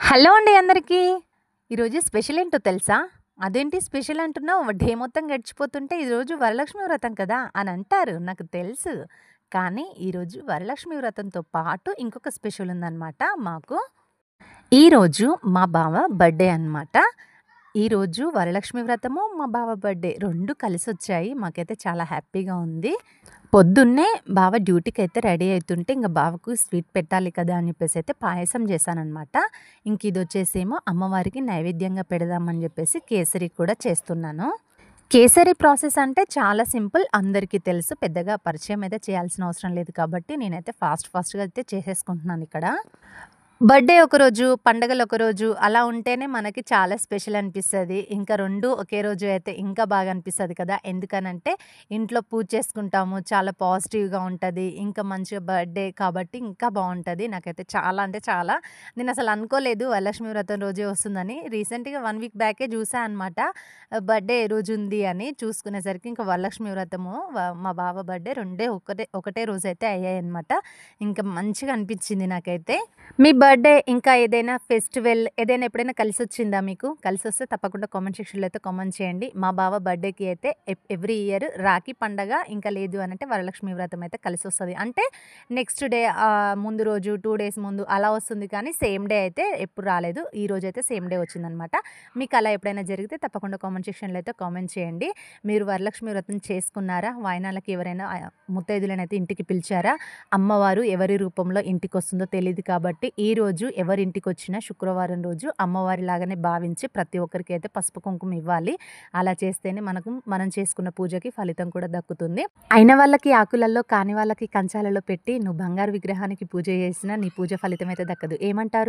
Hello అండి అందరికీ. ఈరోజు స్పెషల్ ఏంటో తెలుసా? అదేంటి స్పెషల్ అంటున్నావు? డే మొత్తం గడిచిపోతుంటే ఈరోజు వరలక్ష్మి వ్రతం కదా అని అంటారు. నాకు తెలుసు. కానీ ఈరోజు వరలక్ష్మి వ్రతంతో పాటు ఇంకొక స్పెషల్ ఉందనమాట మాకు. ఈరోజు మా బావ బర్త్‌డే అనమాట. ఈరోజు వరలక్ష్మి వ్రతము, మా బావ బర్త్‌డే 2 కలిసొచ్చాయి. మాకైతే చాలా హ్యాపీగా ఉంది. పొద్దున్నే బావ డ్యూటీకైతే రెడీ అయితుంటే ఇంక బావకు స్వీట్ పెట్టాలి కదా అని చెప్పేసి అయితే పాయసం చేశాననమాట. ఇంక ఇదొచ్చేసేమో అమ్మవారికి నైవేద్యంగా పెడదామని చెప్పేసి కేసరి కూడా చేస్తున్నాను. కేసరి ప్రాసెస్ అంటే చాలా సింపుల్. అందరికీ తెలుసు. పెద్దగా పరిచయం అయితే చేయాల్సిన అవసరం లేదు కాబట్టి నేనైతే ఫాస్ట్‌గా అయితే చేసేసుకుంటున్నాను ఇక్కడ. బర్త్‌డే ఒకరోజు, పండగలు ఒకరోజు అలా ఉంటేనే మనకి చాలా స్పెషల్ అనిపిస్తది. ఇంకా 2 ఒకే రోజు అయితే ఇంకా బాగా అనిపిస్తది కదా! ఎందుకనంటే ఇంట్లో పూజ చేసుకుంటాము. చాలా పాజిటివ్‌గా ఉంటది. ఇంకా మంచిగా బర్త్‌డే కాబట్టి ఇంకా బావుంటది. నాకైతే చాలా అంటే చాలా నేనసలు అనుకోలేదు వరలక్ష్మి వ్రతం రోజే వస్తుందని. రీసెంట్‌గా 1 వీక్ బ్యాకే చూసా అనమాట. బర్త్‌డే ఏ రోజుంది అని చూసుకునేసరికి ఇంకా వరలక్ష్మి వ్రతము మా బావ బర్త్‌డే రెండే ఒకటే రోజైతే అయ్యాయన్నమాట. ఇంకా మంచిగా అనిపించింది నాకైతే. మీ బర్త్‌డే ఇంకా ఏదైనా ఫెస్టివల్ ఏదైనా ఎప్పుడైనా కలిసొచ్చిందా మీకు? కలిసొస్తే తప్పకుండా కామెంట్ సెక్షన్‌లో అయితే కామెంట్ చేయండి. మా బావ బర్త్‌డేకి అయితే ఎవ్రీ ఇయర్ రాఖీ పండగ ఇంకా లేదు అనంటే వరలక్ష్మి వ్రతం అయితే కలిసొస్తది. అంటే నెక్స్ట్ డే ముందు రోజు 2 డేస్ ముందు అలా వస్తుంది కానీ సేమ్ డే అయితే ఎప్పుడు రాలేదు. ఈ రోజైతే సేమ్ డే వచ్చిందనమాట. మీకు అలా ఎప్పుడైనా జరిగితే తప్పకుండా కామెంట్ సెక్షన్‌లో అయితే కామెంట్ చేయండి. మీరు వరలక్ష్మి వ్రతం చేసుకున్నారా? వాయినాలకి ఎవరైనా ముత్తైదులనైతే ఇంటికి పిలిచారా? అమ్మవారు ఎవరి రూపంలో ఇంటికొస్తుందో తెలీదు కాబట్టి ఈరోజు ఎవరింటికొచ్చినా శుక్రవారం రోజు అమ్మవారిలాగానే భావించి ప్రతి ఒక్కరికి అయితే పసుపు కుంకుమ ఇవ్వాలి. అలా చేస్తేనే మనం చేసుకున్న పూజకి ఫలితం కూడా దక్కుతుంది. అయిన వాళ్ళకి ఆకులలో, కాని వాళ్ళకి కంచాలలో పెట్టి నువ్వు బంగారు విగ్రహానికి పూజ చేసినా నీ పూజ ఫలితం అయితే దక్కదు. ఏమంటారు?